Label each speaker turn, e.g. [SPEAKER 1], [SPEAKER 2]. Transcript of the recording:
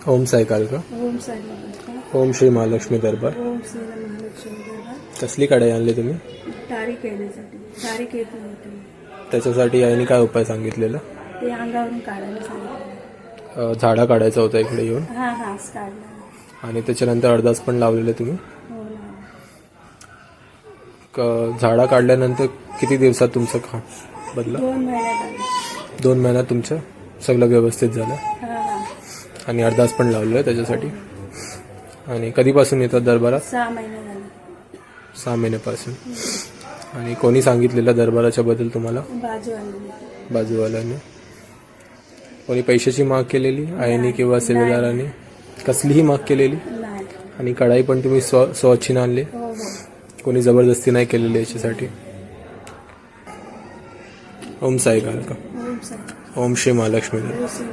[SPEAKER 1] ओम साईकाल का?
[SPEAKER 2] ओम साई बाबा.
[SPEAKER 1] ओम श्री महालक्ष्मी दरबार.
[SPEAKER 2] ओम श्री महालक्ष्मी देवा.
[SPEAKER 1] कसली कढाई आणली तुम्ही?
[SPEAKER 2] तारीख येण्यासाठी तारीख येत नव्हती.
[SPEAKER 1] त्याच्यासाठी आईने काय उपाय सांगितलेला?
[SPEAKER 2] ते अंगावरून काढायला सांगितलं.
[SPEAKER 1] झाडा काढायचा होता इकडे येऊन
[SPEAKER 2] हां काढला.
[SPEAKER 1] आणि त्याच्यानंतर अरदास पण लावलेले तुम्ही.
[SPEAKER 2] हो ना.
[SPEAKER 1] झाडा काढल्यानंतर किती दिवसात तुमचं बदला?
[SPEAKER 2] 2 महिन्यात आले.
[SPEAKER 1] 2 महिन्यात तुमचं सगळं व्यवस्थित झालं
[SPEAKER 2] हां
[SPEAKER 1] आणि अरदास पण लावलं त्याच्यासाठी. आणि कधीपासून येतात दरबारात?
[SPEAKER 2] 6 महिने झाले.
[SPEAKER 1] 6 महिन्यापासून. आणि कोणी सांगितलेलं दरबाराच्या बद्दल तुम्हाला? बाजूवाल्याने. कोणी पैशाची माग केलेली आईने किंवा सेवेदाराने? कसलीही माग केलेली?
[SPEAKER 2] नाही.
[SPEAKER 1] आणि कढाई पण तुम्ही स्वच्छीने आणली?
[SPEAKER 2] हो हो.
[SPEAKER 1] कोणी जबरदस्ती नाही केलेली याच्यासाठी? ओम साईकाल का?
[SPEAKER 2] ओम साई.
[SPEAKER 1] ओम श्री महालक्ष्मी.
[SPEAKER 2] ओम श्री